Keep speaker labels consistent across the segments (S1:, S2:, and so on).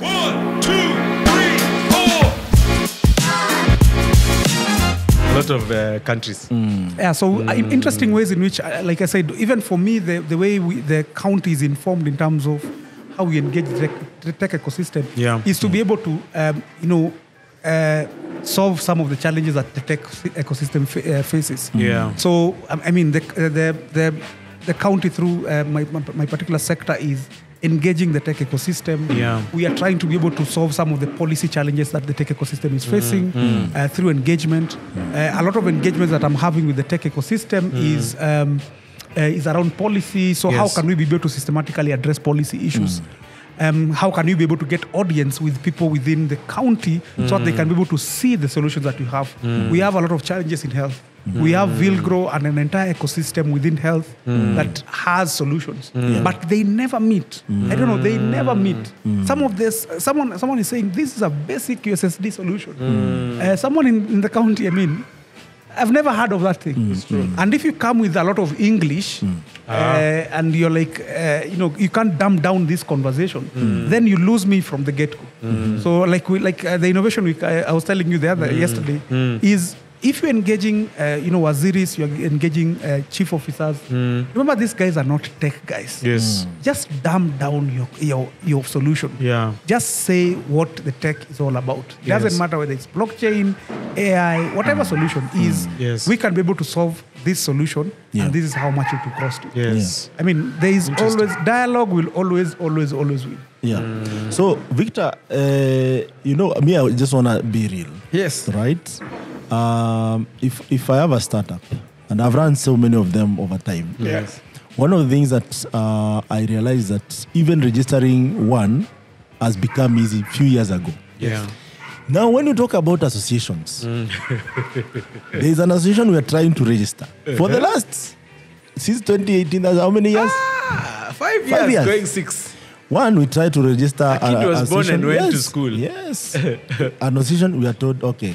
S1: 1, 2, 3, 4. A lot of countries.
S2: Yeah, so interesting ways in which, like I said, even for me, the way the county is informed in terms of how we engage the tech ecosystem is to be able to, solve some of the challenges that the tech ecosystem faces.
S1: Yeah.
S2: So, I mean, the county through my particular sector is engaging the tech ecosystem.
S1: Yeah.
S2: We are trying to be able to solve some of the policy challenges that the tech ecosystem is facing through engagement. A lot of engagements that I'm having with the tech ecosystem is around policy. So how can we be able to systematically address policy issues? How can you be able to get audience with people within the county so that they can be able to see the solutions that you have? We have a lot of challenges in health. We have Vilgro and an entire ecosystem within health that has solutions, but they never meet. I don't know, they never meet. Some of this, someone is saying this is a basic USSD solution. Someone in the county, I mean, I've never heard of that thing.
S1: It's true.
S2: And if you come with a lot of English and you're like, you can't dumb down this conversation, then you lose me from the get-go. So the innovation week I was telling you yesterday is if you're engaging, waziris, you're engaging chief officers, remember these guys are not tech guys.
S1: Yes.
S2: Just dumb down your solution.
S1: Yeah.
S2: Just say what the tech is all about. It doesn't matter whether it's blockchain, AI, whatever solution is, we can be able to solve this solution, and this is how much it will cost you.
S1: Yes.
S2: I mean, there is always, dialogue will always win.
S3: Yeah. So, Victor, me, I just want to be real.
S2: Yes.
S3: Right? If I have a startup, and I've run so many of them over time.
S1: Yes.
S3: One of the things that I realized that even registering one has become easy a few years ago.
S1: Yeah.
S3: Now, when you talk about associations, there is an association we are trying to register. For the last, since 2018, that's how many years?
S1: 5 years, going 6.
S3: One, we tried to register.
S1: A kid was born and went to school.
S3: Yes. An association, we are told, okay,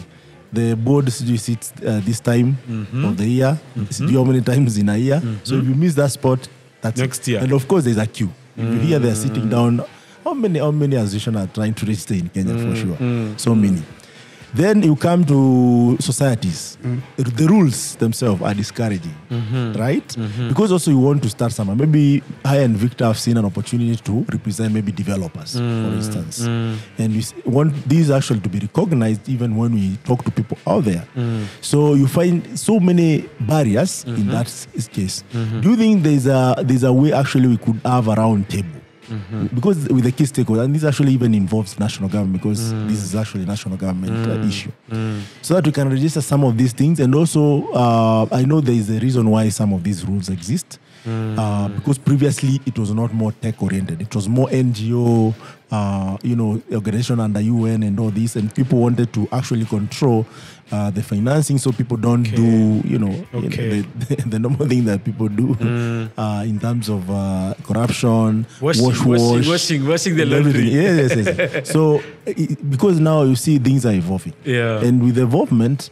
S3: the board sits this time of the year. See how many times in a year. So if you miss that spot, that's
S1: next year.
S3: And of course, there's a queue. If you hear they're sitting down, how many associations are trying to register in Kenya for sure? So many. Then you come to societies. The rules themselves are discouraging, right? Because also you want to start somewhere. Maybe I and Victor have seen an opportunity to represent maybe developers, for instance. And we want these actually to be recognized even when we talk to people out there. So you find so many barriers in that case. Do you think there's a way actually we could have a round table? Because with the key stakeholders, and this actually even involves national government, because this is actually a national government issue, so that we can register some of these things. And also, I know there is a reason why some of these rules exist, because previously it was not more tech oriented; it was more NGO, organization under UN and all this, and people wanted to actually control the financing, so people don't do, the normal thing that people do in terms of corruption,
S1: washing the laundry.
S3: Yes. So, because now you see things are evolving, and with evolvement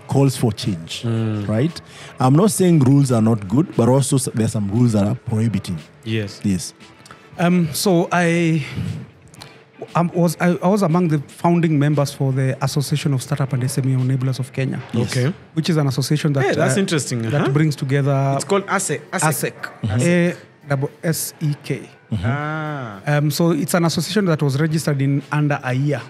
S3: calls for change, right? I'm not saying rules are not good, but also there are some rules that are prohibiting.
S1: Yes.
S2: So I was among the founding members for the Association of Startup and SME Enablers of Kenya.
S1: Okay.
S2: Which is an association that
S1: that's interesting.
S2: That brings together.
S1: It's called ASEC.
S2: ASEC. ASEC. So it's an association that was registered in under a year.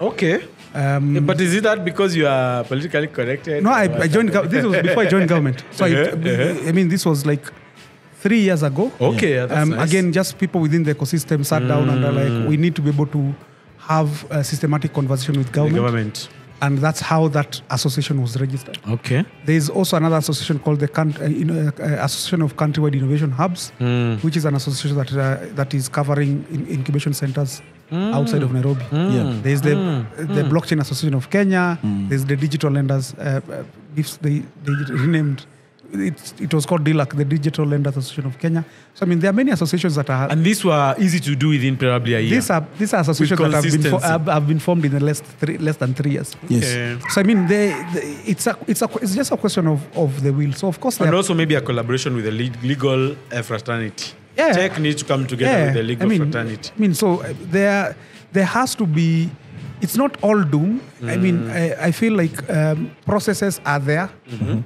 S1: Okay. But is it that because you are politically connected?
S2: No, I joined. This was before I joined government. So I mean, this was like 3 years ago.
S1: Okay, that's nice.
S2: Again, just people within the ecosystem sat down and are like, we need to be able to have a systematic conversation with government. And that's how that association was registered.
S1: Okay.
S2: There is also another association called the Association of Countrywide Innovation Hubs, which is an association that is covering incubation centers outside of Nairobi. There's the Blockchain Association of Kenya. There's the Digital Lenders. They renamed. It was called DLAC, the Digital Lenders Association of Kenya. So I mean, there are many associations that are.
S1: And these were easy to do within probably a year.
S2: These are associations that have been formed in less than 3 years.
S3: Yes.
S1: Okay.
S2: So I mean, it's just a question of the will. So of course,
S1: and also maybe a collaboration with the legal fraternity.
S2: Yeah.
S1: Tech needs to come together with the legal fraternity.
S2: I mean, so there has to be. It's not all doom. I mean, I feel like processes are there,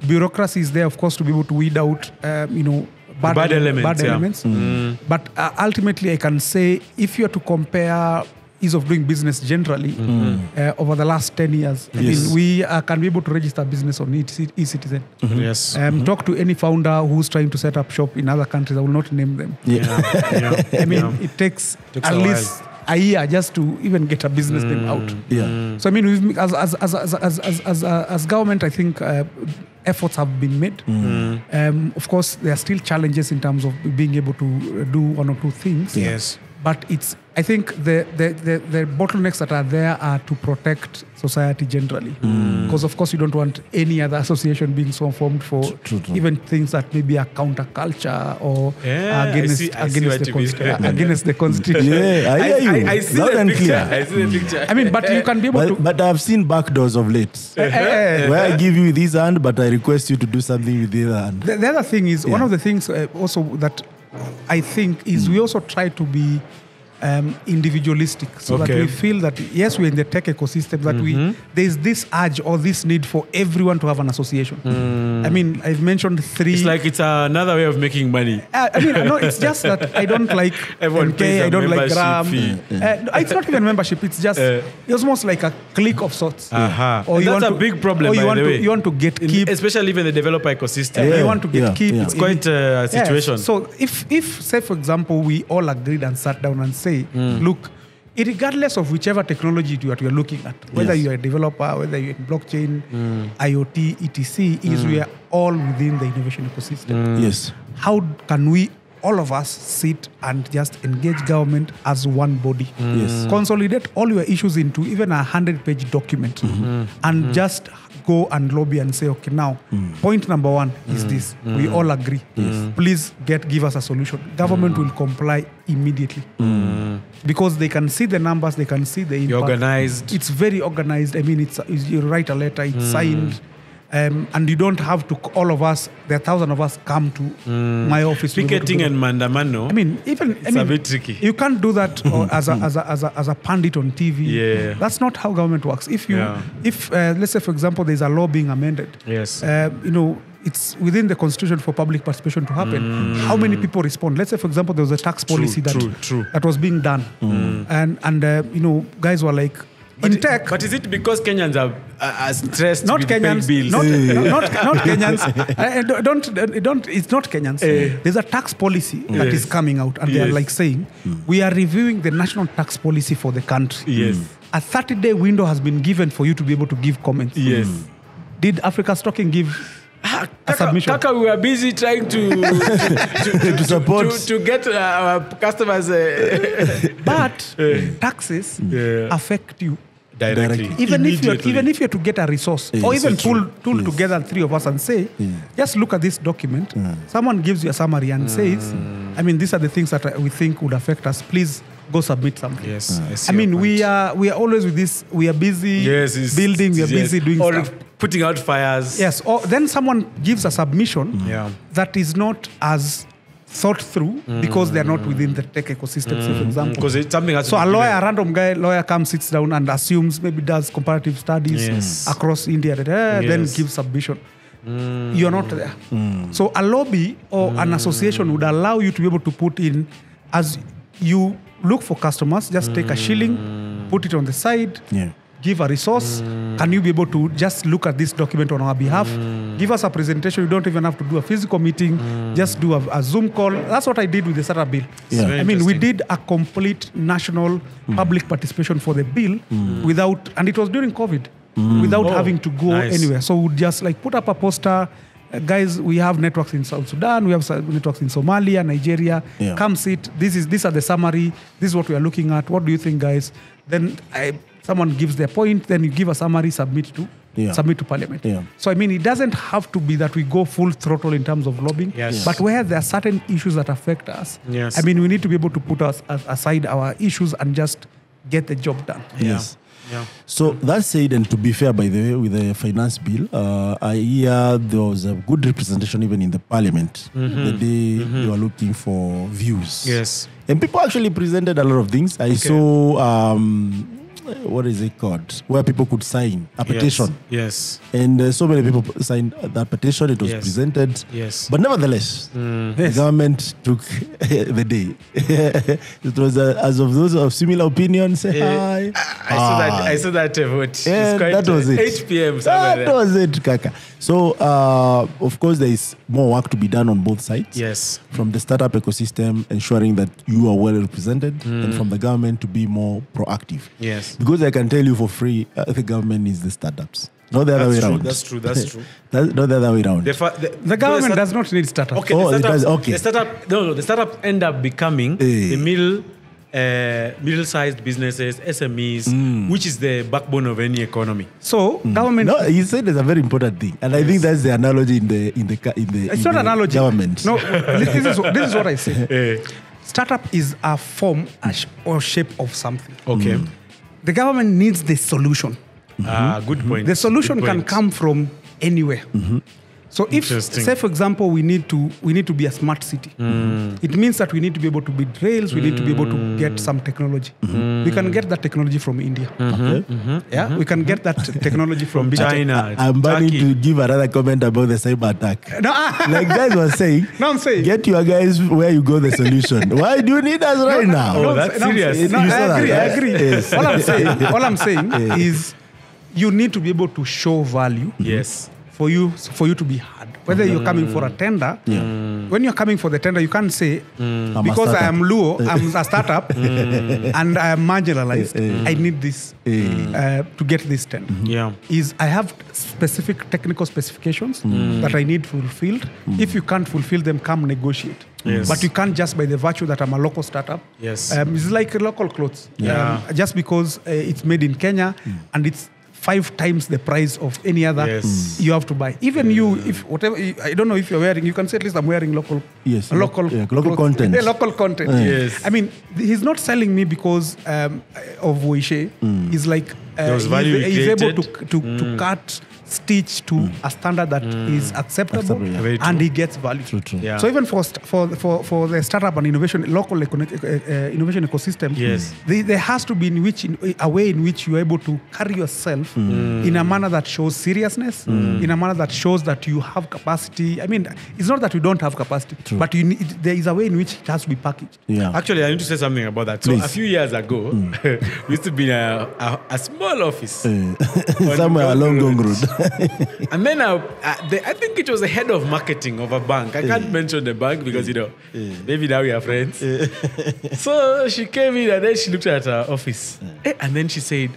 S2: bureaucracy is there, of course, to be able to weed out, bad elements. But ultimately, I can say, if you are to compare ease of doing business generally over the last 10 years, I mean, we can be able to register business on eCitizen.
S1: Yes.
S2: Talk to any founder who's trying to set up shop in other countries. I will not name them. I mean, it takes at least a year just to even get a business name out. So I mean, as government, I think efforts have been made. Of course, there are still challenges in terms of being able to do one or two things.
S1: Yes.
S2: But I think the bottlenecks that are there are to protect society generally. Because of course you don't want any other association being so formed for even things that maybe are counterculture or against the constitution.
S1: I see the picture.
S2: I mean, but you can be able to.
S3: But I've seen backdoors of late. Where I give you this hand, but I request you to do something with the other hand.
S2: The other thing is, one of the things also that I think is we also try to be individualistic, so that we feel that yes, we're in the tech ecosystem, that there's this urge or this need for everyone to have an association. I mean, I've mentioned 3.
S1: It's like it's another way of making money.
S2: I mean, no, it's just that I don't like MK, I don't like Gram. It's not even membership. It's just it's almost like a click of sorts.
S1: Or that's a big problem.
S2: Or you want to get keep,
S1: especially even the developer ecosystem.
S2: You want to get keep.
S1: It's quite a situation.
S2: So if say for example we all agreed and sat down and say, look, regardless of whichever technology you are looking at, whether you are a developer, whether you're in blockchain, IoT, etc., we are all within the innovation ecosystem.
S3: Yes.
S2: How can we, all of us, sit and just engage government as one body? Consolidate all your issues into even a 100-page document and just go and lobby and say, okay, now, point number 1 is this. We all agree. Please give us a solution. Government will comply immediately. Because they can see the numbers, they can see the impact.
S1: You're organized.
S2: It's very organized. I mean, you write a letter, it's signed. And you don't have to, all of us, there are 1,000 of us come to my office.
S1: Picketing and mandamano.
S2: I mean,
S1: it's a bit tricky.
S2: You can't do that as a pundit on TV. That's not how government works. If let's say, for example, there's a law being amended.
S1: Yes.
S2: It's within the constitution for public participation to happen. How many people respond? Let's say, for example, there was a tax policy that was being done. And guys were like, in tech,
S1: but is it because Kenyans are stressed
S2: not
S1: with
S2: Kenyans,
S1: bills?
S2: not Kenyans. Don't. It's not Kenyans. There's a tax policy that is coming out, and they are like saying, we are reviewing the national tax policy for the country.
S1: Yes.
S2: A 30-day window has been given for you to be able to give comments.
S1: Yes.
S2: Did Africa Stocking give a submission?
S1: Kaka, we were busy trying to
S3: support
S1: to get our customers.
S2: But taxes affect you
S1: directly.
S2: Even if you're to get a resource, or even pull together 3 of us and say, just look at this document. Someone gives you a summary and says, I mean, these are the things that we think would affect us. Please go submit something.
S1: Yes.
S2: I mean, we are always with this. We are busy building. We are busy doing stuff.
S1: Putting out fires.
S2: Yes. Or then someone gives a submission that is not as thought through because they are not within the tech ecosystem, say, for example.
S1: Because it's something has
S2: so a random lawyer comes, sits down and assumes, maybe does comparative studies across India, then gives submission. You're not there. So a lobby or an association would allow you to be able to put in, as you look for customers, just take a shilling, put it on the side, give a resource. Can you be able to just look at this document on our behalf? Give us a presentation. You don't even have to do a physical meeting. Just do a Zoom call. That's what I did with the startup bill. I mean, we did a complete national public participation for the bill without, and it was during COVID, without having to go anywhere. So we just like put up a poster. Guys, we have networks in South Sudan, we have networks in Somalia, Nigeria. Come sit. These are the summary. This is what we are looking at. What do you think, guys? Then someone gives their point. Then you give a summary, submit to Parliament. So I mean, it doesn't have to be that we go full throttle in terms of lobbying. But where there are certain issues that affect us, I mean, we need to be able to put aside our issues and just get the job done.
S3: Yes.
S1: Yeah.
S3: So that said, and to be fair, by the way, with the finance bill, I hear there was a good representation even in the parliament the day you were looking for views.
S1: Yes.
S3: And people actually presented a lot of things. I saw, what is it called? Where people could sign a petition.
S1: Yes.
S3: And so many people signed that petition. It was
S1: Yes.
S3: presented.
S1: Yes.
S3: But nevertheless, the government took the day. It was as of those of similar opinion, say hi.
S1: I saw that vote.
S3: Yeah,
S1: It's quite,
S3: that was it.
S1: 8 p.m. somewhere
S3: That
S1: there.
S3: was it, Kaka. So, of course, there is more work to be done on both sides.
S1: Yes.
S3: From the startup ecosystem, ensuring that you are well represented, and from the government to be more proactive.
S1: Yes.
S3: Because I can tell you for free, the government needs the startups. Not the other way around.
S1: That's true. That's true.
S3: That's not the other way around.
S2: The government does not need startups.
S1: Okay,
S3: Oh,
S1: the
S3: it
S1: startup,
S3: does, okay.
S1: The startup end up becoming
S3: Eh.
S1: the middle-sized businesses, SMEs, which is the backbone of any economy.
S2: So government.
S3: No, you said there's a very important thing, and I think that's the analogy in the
S2: It's
S3: in
S2: not
S3: the
S2: analogy.
S3: government.
S2: No, this is what I say. Startup is a form or shape of something.
S1: Okay.
S2: The government needs the solution.
S1: Good point.
S2: The solution
S1: Good
S2: can
S1: point.
S2: come from anywhere. So if,
S1: Interesting.
S2: say for example, we need to be a smart city, it means that we need to be able to build rails. We need to be able to get some technology. We can get that technology from India.
S3: Okay.
S2: Yeah, we can get that technology from
S1: China.
S3: I'm planning
S1: Turkey.
S3: to give another comment about the cyber attack.
S2: No,
S3: Like guys were saying,
S2: No, I'm saying.
S3: get your guys where you go the solution. Why do you need us right now?
S1: Oh, that's serious.
S2: No,
S3: You saw
S2: I agree.
S3: that,
S2: I
S3: right?
S2: agree.
S3: Yes.
S2: All I'm saying is, you need to be able to show value
S1: Yes.
S2: for you to be heard. Whether you're coming for a tender, when you're coming for the tender, you can't say
S3: a
S2: because I
S3: startup.
S2: am Luo, I'm a startup, and I am marginalized. I need this to get this tender.
S1: Yeah.
S2: Is I have specific technical specifications that I need fulfilled. If you can't fulfill them, come negotiate.
S1: Yes.
S2: But you can't just by the virtue that I'm a local startup.
S1: Yes.
S2: It's like local clothes.
S1: Yeah.
S2: Just because it's made in Kenya and it's 5 times the price of any other,
S1: Yes.
S2: you have to buy. Even you, if whatever, I don't know if you're wearing, you can say at least I'm wearing local.
S3: Yes,
S2: local,
S3: local
S2: clothes.
S3: content.
S2: Yeah, local content.
S1: Yes.
S2: I mean, he's not selling me because of Woishe. He's like
S1: There was value
S2: he's able
S1: created.
S2: to cut, stitch to a standard that is acceptable,
S3: Acceptable, yeah.
S1: Very
S2: and
S1: true.
S2: he gets value.
S3: True.
S1: Yeah.
S2: So even for the startup and innovation, local innovation ecosystem,
S1: Yes.
S2: there has to be a way in which you're able to carry yourself in a manner that shows seriousness, in a manner that shows that you have capacity. I mean, it's not that you don't have capacity, but there is a way in which it has to be packaged.
S3: Yeah.
S1: Actually, I need to say something about that. So
S3: Please.
S1: a few years ago, we used to be in a small office.
S3: Somewhere along Gong Road.
S1: And then I think it was the head of marketing of a bank. I can't mention the bank because, maybe now we are friends. So she came in and then she looked at her office. And then she said,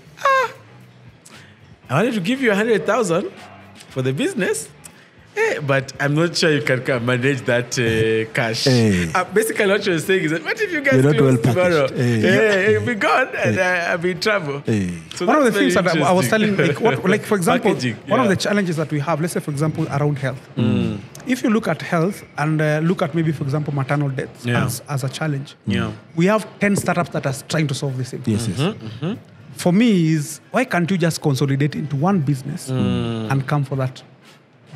S1: I wanted to give you 100,000 for the business. But I'm not sure you can manage that cash. Basically, what she was saying is that, what if you guys
S3: We're not well
S1: close tomorrow?
S3: packaged.
S1: You'll be gone and I'll be in trouble. So
S2: One of the
S1: that's
S2: things
S1: very
S2: that I was telling,
S1: interesting.
S2: like for example,
S1: Packaging,
S2: one of
S1: yeah.
S2: the challenges that we have, let's say for example, around health. If you look at health and look at maybe for example maternal deaths
S1: Yeah.
S2: as a challenge,
S1: Yeah.
S2: we have 10 startups that are trying to solve the same.
S3: Yes.
S2: For me, is why can't you just consolidate into one business and come for that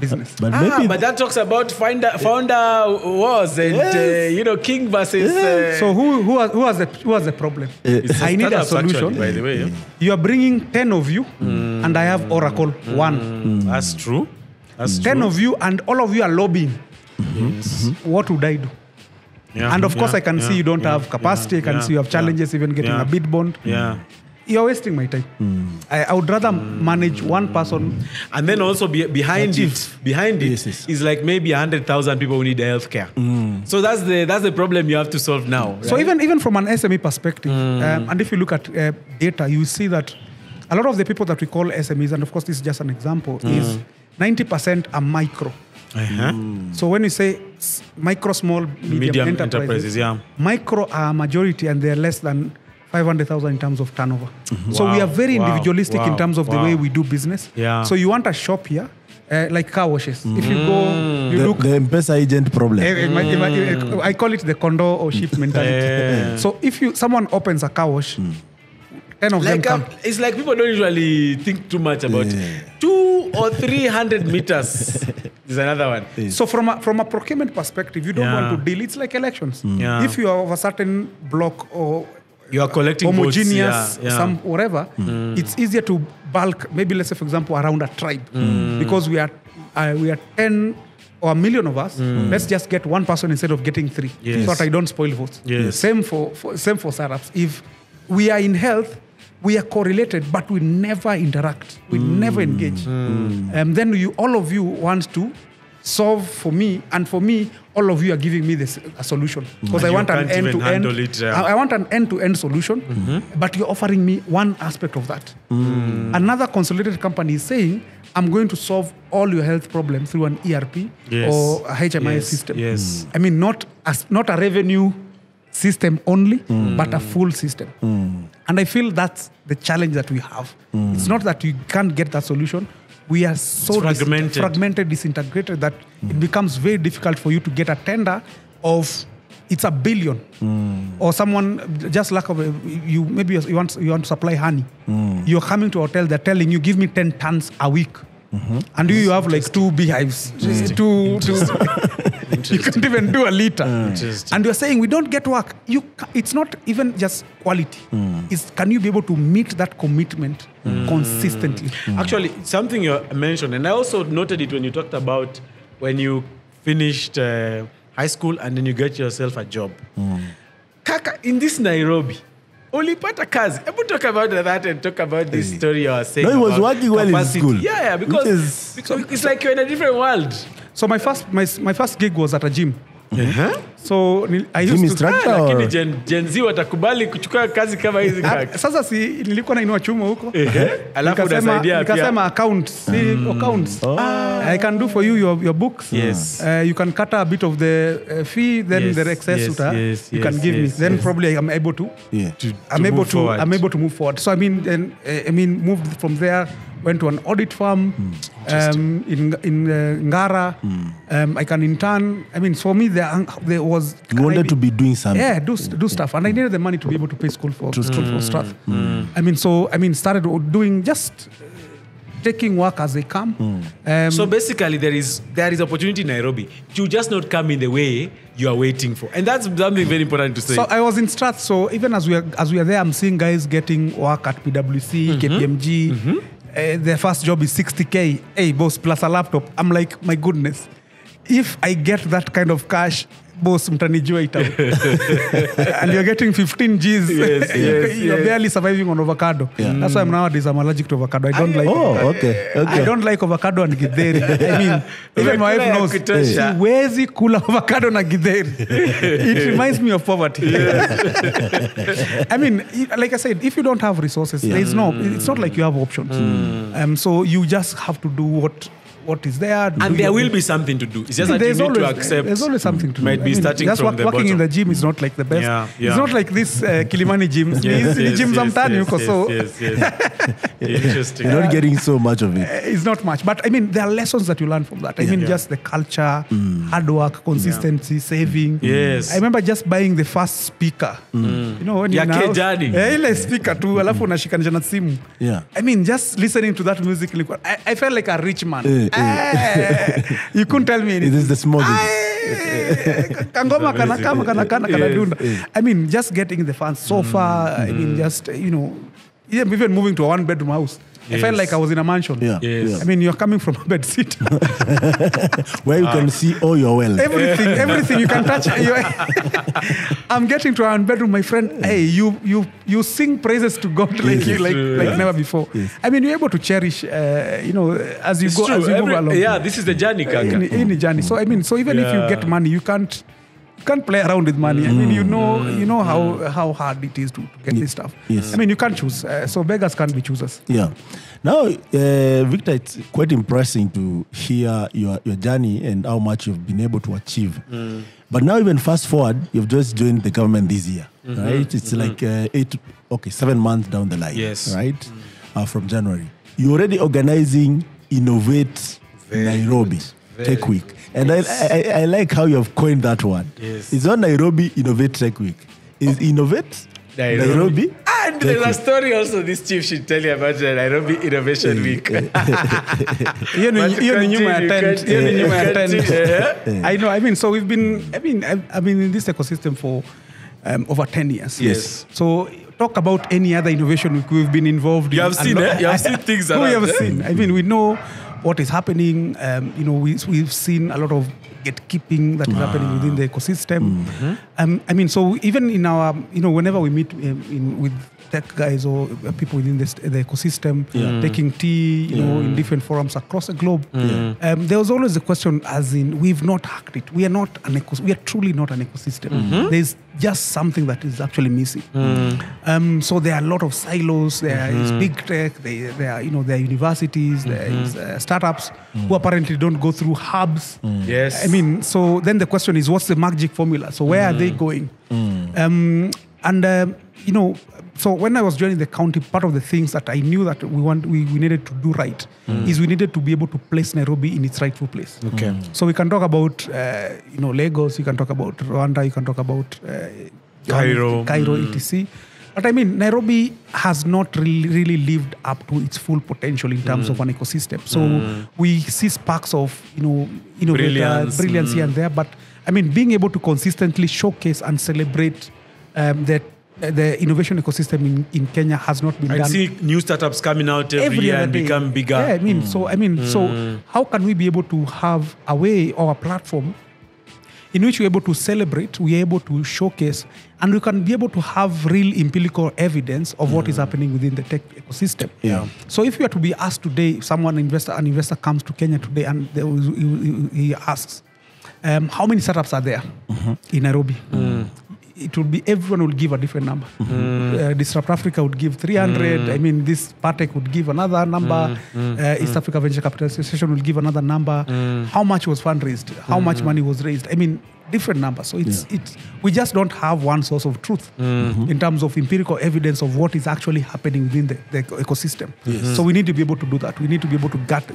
S2: business?
S3: But maybe
S1: But that talks about founder wars and king versus.
S2: So who has the problem?
S1: It's
S2: I need a
S1: startups, actually,
S2: solution.
S1: by the way. Yeah.
S2: You are bringing 10 of you, and I have Oracle 1.
S1: That's true. That's
S2: 10
S1: true.
S2: of you, and all of you are lobbying. What would I do?
S1: Yeah,
S2: And of course,
S1: yeah,
S2: I can
S1: yeah,
S2: see you don't
S1: yeah,
S2: have capacity. I can
S1: yeah,
S2: see you have challenges even getting
S1: yeah.
S2: a bid bond.
S1: Yeah.
S2: You're wasting my time. I would rather manage one person.
S1: And then also behind it
S3: Yes.
S1: is like maybe 100,000 people who need healthcare. So that's the problem you have to solve now.
S2: So
S1: right?
S2: even from an SME perspective, and if you look at data, you see that a lot of the people that we call SMEs, and of course this is just an example, is 90% are micro. So when you say micro, small, medium enterprises,
S1: yeah.
S2: micro are a majority and they're less than 500,000 in terms of turnover. So we
S1: Wow,
S2: are very
S1: wow,
S2: individualistic in
S1: wow,
S2: terms of the
S1: wow.
S2: way we do business.
S1: Yeah.
S2: So you want a shop here, like car washes. If you go, you look.
S3: the M-Pesa agent problem.
S2: I call it the condo or ship mentality.
S1: Yeah.
S2: So if someone opens a car wash, 10 of them
S1: Like
S2: come.
S1: it's like people don't usually think too much about 200 or 300 meters. Is another one.
S2: So from a procurement perspective, you don't
S1: Yeah.
S2: want to deal. It's like elections.
S1: Yeah.
S2: If you are of a certain block or
S1: You are collecting
S2: homogeneous,
S1: votes, yeah.
S2: some whatever, it's easier to bulk. Maybe let's say, for example, around a tribe, because we are 10 or a million of us. Let's just get one person instead of getting 3,
S1: Yes.
S2: so that I don't spoil votes.
S1: Yes.
S2: Same for startups. If we are in health, we are correlated, but we never interact. We never engage. Then all of you want to solve for me, and for me, all of you are giving me a solution because
S1: And
S2: I
S1: you
S2: want an
S1: can't even
S2: end-to-end.
S1: handle it, yeah.
S2: I want an end-to-end solution, but you're offering me one aspect of that. Another consolidated company is saying, I'm going to solve all your health problems through an ERP
S1: Yes.
S2: or a HMIS
S1: Yes.
S2: system.
S1: Yes.
S2: I mean, not a revenue system only, but a full system. And I feel that's the challenge that we have. It's not that you can't get that solution. We are so fragmented, disintegrated that it becomes very difficult for you to get a tender of it's $1 billion, or someone just lack of you. Maybe you want to supply honey. You're coming to a hotel. They're telling you, give me 10 tons a week. And you have like 2 beehives. You can't even do a liter. And you're saying we don't get work. It's not even just quality. It's can you be able to meet that commitment consistently?
S1: Actually, something you mentioned, and I also noted it when you talked about when you finished high school and then you get yourself a job. Kaka, in this Nairobi, ulipata kazi. Ebu talk about that and talk about this story you were saying.
S3: No, he was
S1: about
S3: working well in
S1: capacity.
S3: school.
S1: Yeah, because it's like you're in a different world.
S2: So my first gig was at a gym. So I used
S3: Gym
S2: to
S3: instructor?
S1: Lakini Gen Z watakubali kuchukua kazi kama hizi kaka.
S2: sasa si nilikuwa nainua chuma huko.
S1: Alafu unasaidia
S2: Nikasema accounts. I can do for you your books.
S1: Yes.
S2: You can cut a bit of the fee, then
S1: Yes,
S2: the excess
S1: yes,
S2: you can give me.
S1: yes,
S2: Then
S1: yes.
S2: probably I'm able to. I'm able to move forward. So moved from there. Went to an audit firm in Ngara. I can intern. I mean, for me, there was.
S3: You wanted to be doing something.
S2: Yeah, do stuff, and I needed the money to be able to pay school for stuff. Started doing just taking work as they come.
S1: So basically, there is opportunity in Nairobi. You just not come in the way you are waiting for, and that's something very important to say.
S2: So I was in Strath. So even as we are there, I'm seeing guys getting work at PwC, KPMG. Their first job is 60K. Hey, boss, plus a laptop. I'm like, my goodness. If I get that kind of cash, boss, mtanijua ita. And you're getting 15 Gs. You're barely surviving on avocado. That's why nowadays I'm allergic to avocado. I don't like
S3: Okay.
S2: I don't like avocado and githeri. I mean, even my wife knows. Siwezi kula avocado na githeri. It reminds me of poverty. I mean, like I said, if you don't have resources, it's not like you have options. So you just have to do what is there.
S1: And there will be something to do. It's just that you need to accept.
S2: There's always something to do.
S1: Might be starting
S2: just
S1: from the
S2: working
S1: bottom.
S2: in the gym is not like the best. It's not like this Kilimani gyms. Gyms sometimes
S1: Interesting.
S3: You're not getting so much of it.
S2: It's not much. But I mean, there are lessons that you learn from that. I mean, just the culture, hard work, consistency, saving.
S1: Yes.
S2: I remember just buying the first speaker. You know, when you're in a house, ile speaker tu, alafu unashikanisha na simu. I mean, just listening to that music, I felt like a rich man. You couldn't tell me anything.
S3: It is the small
S2: Kangoma kana dunda. I mean, just getting the fans so far. I mean, just, even moving to a 1-bedroom house. I felt like I was in a mansion. I mean, you're coming from a bed seat.
S3: Where you can see all your wealth.
S2: Everything you can touch. I'm getting to a 1-bedroom, my friend. Hey, you sing praises to God like never before. I mean, you're able to cherish, as you
S1: It's
S2: go,
S1: true.
S2: as you move along.
S1: Yeah, this is the journey, Kaka.
S2: In the journey. So I mean, even if you get money, you can't play around with money. I mean, you know how hard it is to get this stuff. I mean, you can't choose. So beggars can't be choosers.
S3: Yeah. Now, Victor, it's quite impressive to hear your journey and how much you've been able to achieve. But now, even fast forward, you've just joined the government this year, right? It's like 7 months down the line, right? From January. You're already organizing Innovate Nairobi Tech Week. And I like how you have coined that one. It's not Nairobi Innovate Tech Week. It's Innovate Nairobi.
S1: And There's a story also this chief should tell you about the Nairobi Innovation Week.
S2: Hiyo ni nyuma ya tent. Hiyo ni nyuma ya tent.
S1: Yeah.
S2: I know. I mean, so we've been. I mean, in this ecosystem for over 10 years.
S1: Yes.
S2: So talk about any other innovation we've been involved in.
S1: You have seen it. You have seen things
S2: We
S1: around.
S2: have seen. I mean, we know what is happening. We've seen a lot of gatekeeping that is happening within the ecosystem. I mean, so even in our, whenever we meet with tech guys or people within the ecosystem, taking tea, in different forums across the globe, there was always the question, as in, we've not hacked it. We are not we are truly not an ecosystem. There's just something that is actually missing. So there are a lot of silos. There is big tech. There are universities. There is startups who apparently don't go through hubs.
S1: Yes.
S2: I mean, so then the question is, what's the magic formula? So where are they going? So when I was joining the county, part of the things that I knew that we needed to do right is we needed to be able to place Nairobi in its rightful place.
S1: Okay.
S2: So we can talk about Lagos, you can talk about Rwanda, you can talk about
S1: Cairo,
S2: etc. But I mean, Nairobi has not really lived up to its full potential in terms of an ecosystem. So we see sparks of brilliance here and there. But I mean, being able to consistently showcase and celebrate the innovation ecosystem in Kenya has not been done.
S1: I see new startups coming out every year and become bigger.
S2: Yeah, so how can we be able to have a way or a platform in which we're able to celebrate, we're able to showcase, and we can be able to have real empirical evidence of what is happening within the tech ecosystem.
S3: Yeah.
S2: So if you are to be asked today, an investor comes to Kenya today and he asks, how many startups are there in Nairobi? It would be, everyone would give a different number. Disrupt Africa would give 300. I mean, this Partech would give another number. East Africa Venture Capital Association would give another number. How much was fundraised? How much money was raised? I mean, different numbers. So we just don't have one source of truth in terms of empirical evidence of what is actually happening within the ecosystem. So we need to be able to do that. We need to be able to gather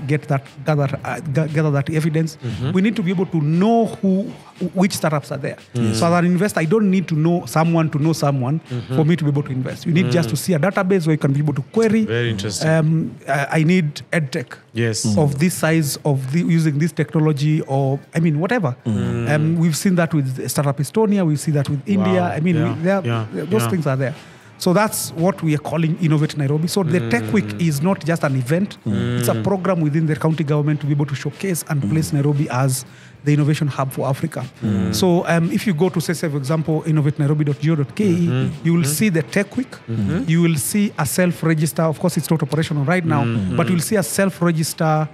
S2: that evidence. We need to be able to know which startups are there. So as an investor, I don't need to know someone for me to be able to invest. You need just to see a database where you can be able to query.
S1: Very interesting.
S2: I need edtech.
S1: Yes.
S2: Of this size, using this technology, or I mean, whatever. We've seen that with Startup Estonia. We see that with India. I mean, those things are there. So that's what we are calling Innovate Nairobi. So the Tech Week is not just an event. It's a program within the county government to be able to showcase and place Nairobi as the innovation hub for Africa. So if you go to, say, for example, innovatenairobi.go.ke, you will see the Tech Week. You will see a self-register. Of course, it's not operational right now, but you'll see a self-register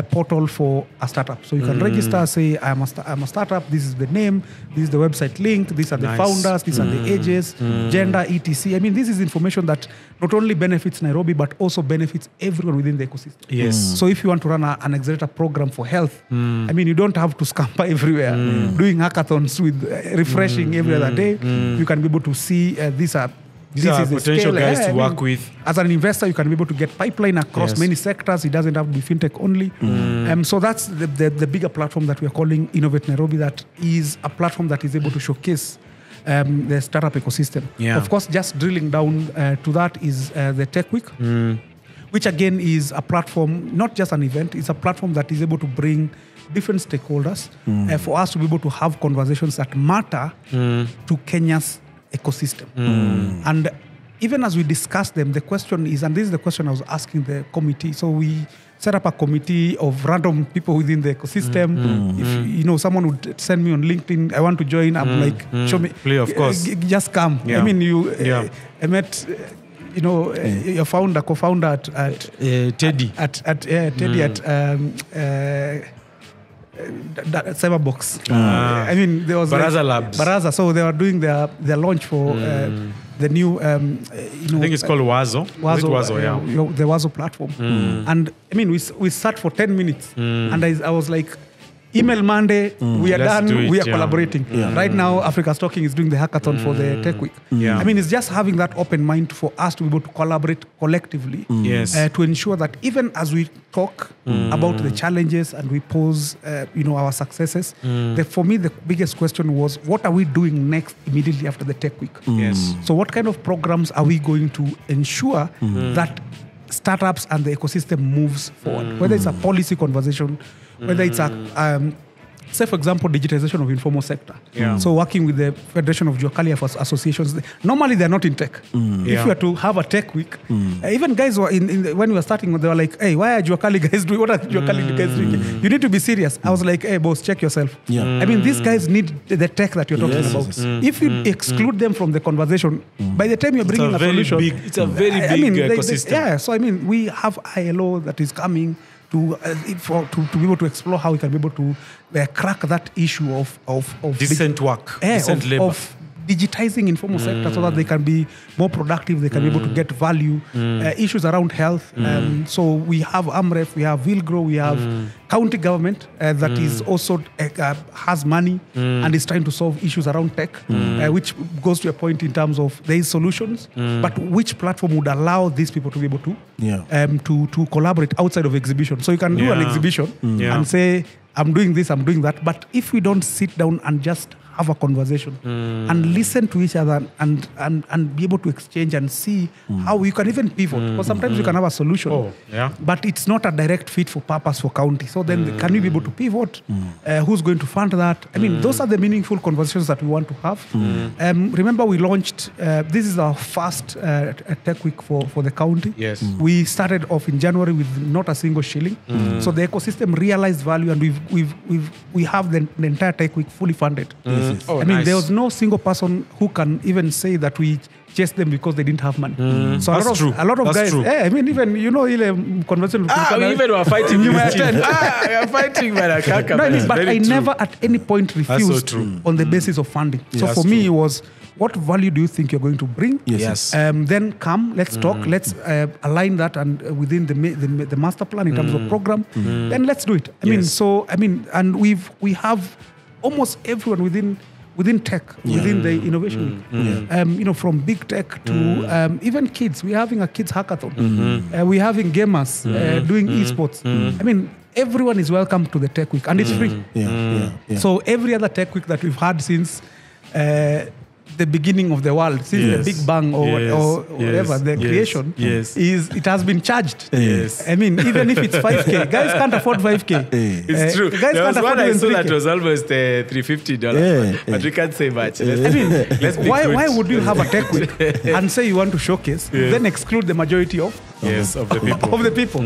S2: portal for a startup. So you can register, say, I'm a startup, this is the name, this is the website link, these are the founders, these are the ages, gender, etc. I mean, this is information that not only benefits Nairobi, but also benefits everyone within the ecosystem.
S1: Yes.
S2: So if you want to run an accelerator program for health, I mean, you don't have to scamper everywhere, doing hackathons with refreshing every other day. You can be able to see these are
S1: potential guys to work with.
S2: As an investor, you can be able to get pipeline across many sectors. It doesn't have to be fintech only. So that's the bigger platform that we are calling Innovate Nairobi. That is a platform that is able to showcase the startup ecosystem.
S1: Yeah.
S2: Of course, just drilling down to that is the Tech Week, which again is a platform, not just an event. It's a platform that is able to bring different stakeholders for us to be able to have conversations that matter to Kenya's ecosystem. And even as we discuss them, the question is, and this is the question I was asking the committee. So we set up a committee of random people within the ecosystem. If someone would send me on LinkedIn, I want to join. I'm like, show me.
S1: Please, of course.
S2: Just come.
S1: Yeah.
S2: I mean, I met your co-founder at
S1: Teddy.
S2: Teddy at Cyberbox. I mean, there was
S1: Baraza Labs.
S2: Baraza. So they were doing their launch for the new.
S1: I think it's called Wazo.
S2: The Wazo platform. And I mean, we sat for 10 minutes, and I was like, Email Monday, we are
S1: Let's
S2: done,
S1: do it,
S2: we are
S1: yeah.
S2: collaborating. Right now, Africa's Talking is doing the hackathon for the Tech Week.
S1: Yeah.
S2: I mean, it's just having that open mind for us to be able to collaborate collectively
S1: Yes.
S2: to ensure that even as we talk about the challenges and we pose, our successes, for me, the biggest question was, what are we doing next immediately after the Tech Week?
S1: Yes.
S2: So what kind of programs are we going to ensure that startups and the ecosystem moves forward? Whether it's a policy conversation, whether it's a, say for example, digitization of informal sector.
S1: Yeah.
S2: So working with the Federation of Juakalia associations, normally they're not in tech. If
S1: Yeah.
S2: you are to have a tech week, even guys were when we were starting, they were like, hey, why are Juakali guys doing, what are Juakali guys doing? You need to be serious. I was like, hey boss, check yourself.
S3: Yeah.
S2: I mean, these guys need the tech that you're talking
S3: Yes,
S2: about.
S3: yes, yes.
S2: If you exclude them from the conversation, by the time you're bringing a solution,
S1: It's a very big ecosystem.
S2: yeah, so I mean, we have ILO that is coming to be able to explore how we can be able to crack that issue of
S1: Decent work, decent labor.
S2: of digitizing informal sector so that they can be more productive, they can be able to get value. Issues around health. So we have AMREF, we have Vilgro, we have county government that is also has money and is trying to solve issues around tech, which goes to a point in terms of there is solutions, but which platform would allow these people to be able to to collaborate outside of exhibition. So you can do an
S1: Yeah.
S2: exhibition
S1: Yeah.
S2: and say, I'm doing this, I'm doing that. But if we don't sit down and just have a conversation and listen to each other and be able to exchange and see how we can even pivot. Because sometimes you can have a solution, but it's not a direct fit for purpose for county. So then can we be able to pivot? Who's going to fund that? I mean, those are the meaningful conversations that we want to have. Remember, we launched, this is our first tech week for the county.
S1: Yes.
S2: We started off in January with not a single shilling. So the ecosystem realized value, and we have the entire tech week fully funded.
S1: Oh,
S2: I mean,
S1: nice.
S2: there was no single person who can even say that we chased them because they didn't have money. So
S1: That's true.
S2: a lot of
S1: That's
S2: guys,
S1: true.
S2: I mean, even, ile conversation.
S1: We even were fighting.
S2: You
S1: with
S2: may
S1: this team.
S2: attend.
S1: We are fighting, man. I can't
S2: No, I mean, but
S1: Very
S2: I
S1: true.
S2: never at any point refused
S1: true.
S2: on the basis of funding. So
S1: That's
S2: for me,
S1: true.
S2: it was, what value do you think you're going to bring?
S1: Yes.
S2: Then come, let's talk, let's align that and within the master plan in terms of program, then let's do it. I mean, and we have almost everyone within tech, within the innovation week. From big tech to even kids. We're having a kids hackathon. We're having gamers doing esports. I mean, everyone is welcome to the tech week, and it's free. So every other tech week that we've had since the beginning of the world, since the Big Bang or whatever, the creation, it has been charged.
S1: Yes.
S2: I mean, even if it's 5K, guys can't afford 5K.
S1: It's true.
S2: Guys
S1: There
S2: can't
S1: was
S2: afford
S1: one I
S2: even
S1: saw
S2: 3K.
S1: that was almost $350, but we can't say much.
S2: I mean,
S1: Let's be
S2: why
S1: good.
S2: would you have a tech week and say you want to showcase, then exclude the majority of
S1: Yes, of the people.
S2: of the people?